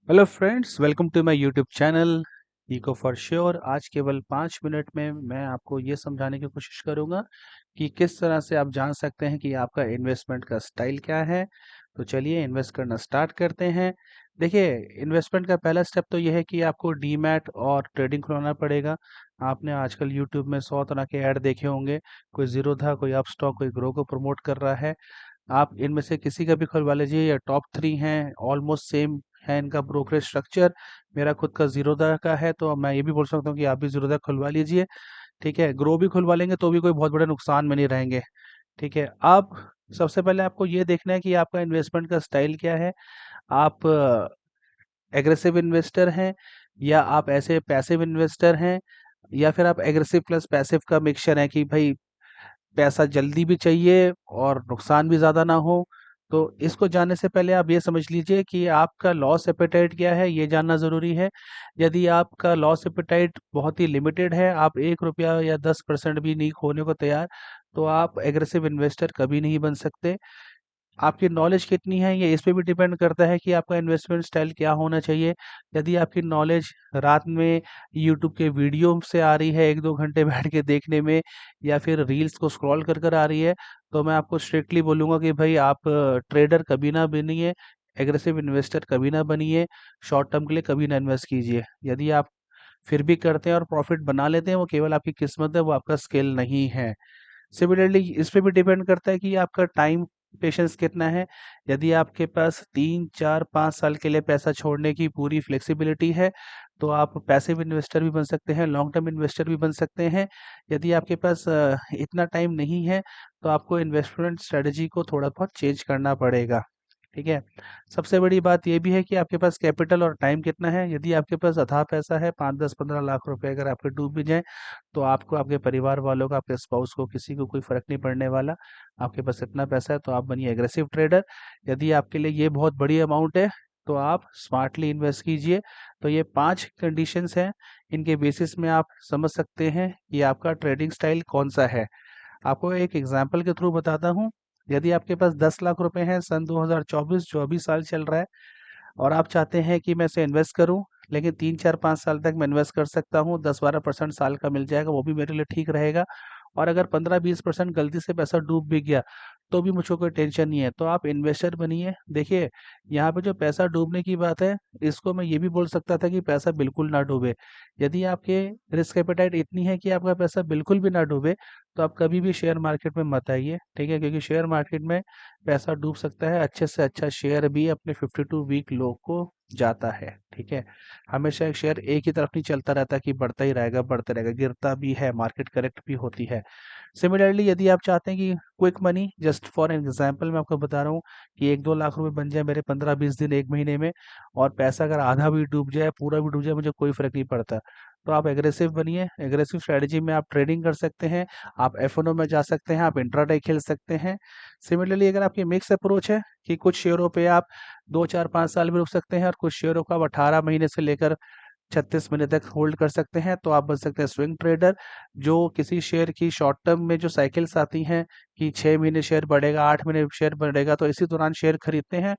Hello friends, welcome to my YouTube channel echo for sure. आज केवल 5 minute में मैं आपको ये समझाने की कोशिश करूंगा कि किस तरह से आप जान सकते हैं कि आपका इन्वेस्टमेंट का स्टाइल क्या है। तो चलिए इन्वेस्ट करना स्टार्ट करते हैं। देखिए, इन्वेस्टमेंट का पहला स्टेप तो यह है कि आपको डीमैट और ट्रेडिंग खुलवाना पड़ेगा। आपने आजकल यूट्यूब में 100 तरह के ऐड देखे होंगे। कोई जीरोधा, कोई अपस्टॉक, कोई ग्रो को प्रमोट कर रहा है। आप इनमें से किसी का भी खुलवा लीजिए। या टॉप 3 हैं, ऑलमोस्ट सेम है इनका ब्रोकरेज स्ट्रक्चर। मेरा खुद का जीरोधा का है, तो मैं ये भी बोल सकता हूँ कि आप भी जीरोधा खुलवा लीजिए। ठीक है, ग्रो भी खुलवा लेंगे तो भी कोई बहुत बड़े नुकसान में नहीं रहेंगे। ठीक है, अब सबसे पहले आपको ये देखना है कि आपका इन्वेस्टमेंट का स्टाइल क्या है। आप एग्रेसिव इन्वेस्टर हैं, या आप ऐसे पैसिव इन्वेस्टर हैं, या फिर आप एग्रेसिव प्लस पैसिव का मिक्सचर है कि भाई पैसा जल्दी भी चाहिए और नुकसान भी ज़्यादा ना हो। तो इसको जानने से पहले आप ये समझ लीजिए कि आपका लॉस एपेटाइट क्या है, ये जानना ज़रूरी है। यदि आपका लॉस एपेटाइट बहुत ही लिमिटेड है, आप 1 रुपया या 10% भी नहीं खोने को तैयार, तो आप एग्रेसिव इन्वेस्टर कभी नहीं बन सकते। आपकी नॉलेज कितनी है, ये इस पे भी डिपेंड करता है कि आपका इन्वेस्टमेंट स्टाइल क्या होना चाहिए। यदि आपकी नॉलेज रात में यूट्यूब के वीडियो से आ रही है 1-2 घंटे बैठ के देखने में, या फिर रील्स को स्क्रॉल कर कर आ रही है, तो मैं आपको स्ट्रिक्टली बोलूँगा कि भाई आप ट्रेडर कभी ना बनिए, एग्रेसिव इन्वेस्टर कभी ना बनिए, शॉर्ट टर्म के लिए कभी ना इन्वेस्ट कीजिए। यदि आप फिर भी करते हैं और प्रॉफिट बना लेते हैं, वो केवल आपकी किस्मत है, वो आपका स्किल नहीं है। सिमिलरली इस पे भी डिपेंड करता है कि आपका टाइम पेशेंस कितना है। यदि आपके पास 3 4 5 साल के लिए पैसा छोड़ने की पूरी फ्लेक्सिबिलिटी है, तो आप पैसिव इन्वेस्टर भी बन सकते हैं, लॉन्ग टर्म इन्वेस्टर भी बन सकते हैं। यदि आपके पास इतना टाइम नहीं है, तो आपको इन्वेस्टमेंट स्ट्रेटजी को थोड़ा बहुत चेंज करना पड़ेगा। ठीक है, सबसे बड़ी बात ये भी है कि आपके पास कैपिटल और टाइम कितना है। यदि आपके पास अथाह पैसा है, 5 10 15 लाख रुपए अगर आपके डूब भी जाए, तो आपको, आपके परिवार वालों को, आपके स्पाउस को, किसी को कोई फर्क नहीं पड़ने वाला। आपके पास इतना पैसा है तो आप बनिए एग्रेसिव ट्रेडर। यदि आपके लिए ये बहुत बड़ी अमाउंट है, तो आप स्मार्टली इन्वेस्ट कीजिए। तो ये 5 कंडीशंस हैं, इनके बेसिस में आप समझ सकते हैं कि आपका ट्रेडिंग स्टाइल कौन सा है। आपको एक एग्जांपल के थ्रू बताता हूँ। यदि आपके पास 10 लाख रुपए हैं सन 2024 जो अभी साल चल रहा है, और आप चाहते हैं कि मैं इसे इन्वेस्ट करूं, लेकिन 3 4 5 साल तक मैं इन्वेस्ट कर सकता हूं, 10 12% साल का मिल जाएगा, वो भी मेरे लिए ठीक रहेगा। और अगर 15 20% गलती से पैसा डूब भी गया, तो भी मुझको कोई टेंशन नहीं है, तो आप इन्वेस्टर बनिए। देखिए, यहाँ पे जो पैसा डूबने की बात है, इसको मैं ये भी बोल सकता था कि पैसा बिल्कुल ना डूबे। यदि आपके रिस्क एपेटाइट इतनी है कि आपका पैसा बिल्कुल भी ना डूबे, तो आप कभी भी शेयर मार्केट में मत आइए। ठीक है, क्योंकि शेयर मार्केट में पैसा डूब सकता है। अच्छे से अच्छा शेयर भी अपने 52 वीक लो को जाता है। ठीक है, हमेशा एक शेयर एक ही तरफ नहीं चलता रहता कि बढ़ता ही रहेगा बढ़ता रहेगा, गिरता भी है, मार्केट करेक्ट भी होती है। सिमिलरली यदि आप चाहते हैं कि quick money, just for example मैं आपको बता रहा हूँ कि 1 2 लाख रुपए बन जाए मेरे 15 20 दिन, 1 महीने में, और पैसा अगर आधा भी डूब जाए, पूरा भी डूब जाए, मुझे कोई फर्क नहीं पड़ता। तो आप एग्रेसिव बनिए। एग्रेसिव स्ट्रेटजी में आप ट्रेडिंग कर सकते हैं, आप एफओ में जा सकते हैं, आप इंट्राडे खेल सकते हैं। सिमिलरली अगर आपकी मिक्स अप्रोच है कि कुछ शेयरों पे आप 2 4 5 साल भी रुक सकते हैं, और कुछ शेयरों को आप 18 महीने से लेकर 36 महीने तक होल्ड कर सकते हैं, तो आप बन सकते हैं स्विंग ट्रेडर। जो किसी शेयर की शॉर्ट टर्म में जो साइकिल्स आती हैं कि 6 महीने शेयर बढ़ेगा, 8 महीने शेयर बढ़ेगा, तो इसी दौरान शेयर खरीदते हैं,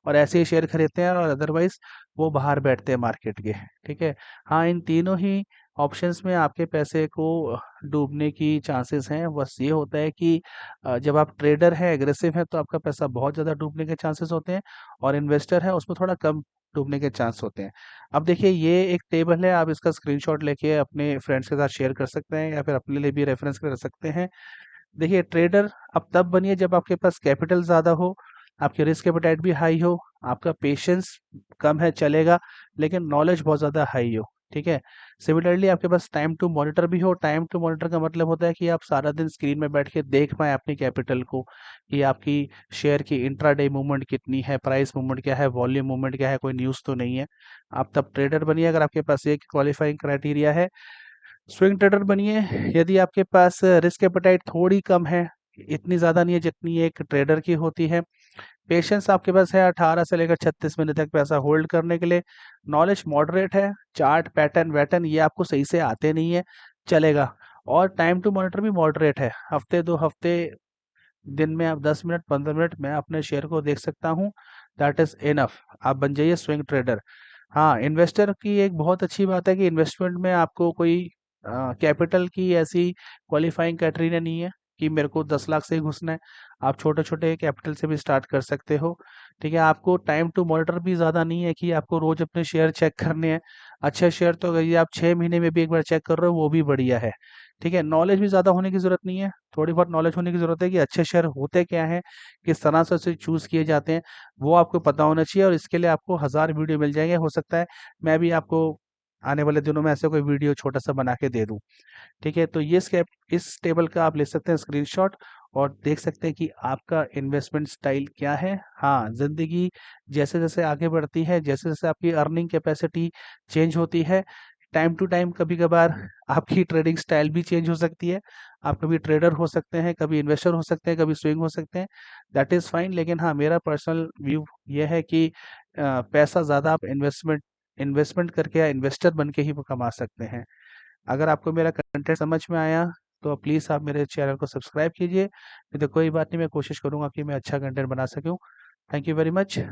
और ऐसे ही शेयर खरीदते हैं, और अदरवाइज वो बाहर बैठते हैं मार्केट के। ठीक है, हाँ, इन तीनों ही ऑप्शंस में आपके पैसे को डूबने की चांसेस हैं। बस ये होता है कि जब आप ट्रेडर हैं, एग्रेसिव हैं, तो आपका पैसा बहुत ज़्यादा डूबने के चांसेस होते हैं, और इन्वेस्टर है उसमें थोड़ा कम डूबने के चांस होते हैं। अब देखिए, ये एक टेबल है, आप इसका स्क्रीनशॉट लेके अपने फ्रेंड्स के साथ शेयर कर सकते हैं, या फिर अपने लिए भी रेफरेंस कर सकते हैं। देखिए, ट्रेडर अब तब बनिए जब आपके पास कैपिटल ज़्यादा हो, आपकी रिस्क एपेटाइट भी हाई हो, आपका पेशेंस कम है चलेगा, लेकिन नॉलेज बहुत ज़्यादा हाई हो। ठीक है, सिमिलरली आपके पास टाइम टू मॉनिटर भी हो। टाइम टू मॉनिटर का मतलब होता है कि आप सारा दिन स्क्रीन में बैठ के देख पाएँ अपनी कैपिटल को, कि आपकी शेयर की इंट्राडे मूवमेंट कितनी है, प्राइस मूवमेंट क्या है, वॉल्यूम मूवमेंट क्या है, कोई न्यूज़ तो नहीं है। आप तब ट्रेडर बनिए अगर आपके पास ये क्वालिफाइंग क्राइटेरिया है। स्विंग ट्रेडर बनिए यदि आपके पास रिस्क एपेटाइट थोड़ी कम है, इतनी ज़्यादा नहीं है जितनी एक ट्रेडर की होती है। पेशेंस आपके पास है 18 से लेकर 36 महीने तक पैसा होल्ड करने के लिए। नॉलेज मॉडरेट है, चार्ट पैटर्न वैटर्न ये आपको सही से आते नहीं है, चलेगा। और टाइम टू मॉनिटर भी मॉडरेट है, हफ्ते 2 हफ्ते, दिन में आप 10 मिनट 15 मिनट मैं अपने शेयर को देख सकता हूँ, दैट इज इनफ, आप बन जाइए स्विंग ट्रेडर। हाँ, इन्वेस्टर की एक बहुत अच्छी बात है कि इन्वेस्टमेंट में आपको कोई कैपिटल की ऐसी क्वालिफाइंग क्राइटेरिया नहीं है कि मेरे को 10 लाख से ही घुसना है। आप छोटे छोटे कैपिटल से भी स्टार्ट कर सकते हो। ठीक है, आपको टाइम टू मॉनिटर भी ज़्यादा नहीं है कि आपको रोज अपने शेयर चेक करने हैं। अच्छे शेयर तो अगर ये आप 6 महीने में भी एक बार चेक कर रहे हो वो भी बढ़िया है। ठीक है, नॉलेज भी ज़्यादा होने की ज़रूरत नहीं है, थोड़ी बहुत नॉलेज होने की ज़रूरत है कि अच्छे शेयर होते क्या हैं, किस तरह से उसे चूज़ किए जाते हैं, वो आपको पता होना चाहिए। और इसके लिए आपको हज़ार वीडियो मिल जाएंगे, हो सकता है मैं भी आपको आने वाले दिनों में ऐसे कोई वीडियो छोटा सा बना के दे दूं। ठीक है, तो ये स्केप इस टेबल का आप ले सकते हैं स्क्रीनशॉट और देख सकते हैं कि आपका इन्वेस्टमेंट स्टाइल क्या है। हाँ, ज़िंदगी जैसे जैसे आगे बढ़ती है, जैसे जैसे आपकी अर्निंग कैपेसिटी चेंज होती है, टाइम टू टाइम कभी कभार आपकी ट्रेडिंग स्टाइल भी चेंज हो सकती है। आप कभी ट्रेडर हो सकते हैं, कभी इन्वेस्टर हो सकते हैं, कभी स्विंग हो सकते हैं, दैट इज़ फाइन। लेकिन हाँ, मेरा पर्सनल व्यू ये है कि पैसा ज़्यादा आप इन्वेस्टमेंट इन्वेस्टमेंट करके या इन्वेस्टर बन के ही वो कमा सकते हैं। अगर आपको मेरा कंटेंट समझ में आया तो प्लीज़ आप मेरे चैनल को सब्सक्राइब कीजिए, नहीं तो कोई बात नहीं, मैं कोशिश करूँगा कि मैं अच्छा कंटेंट बना सकूँ। Thank you very much.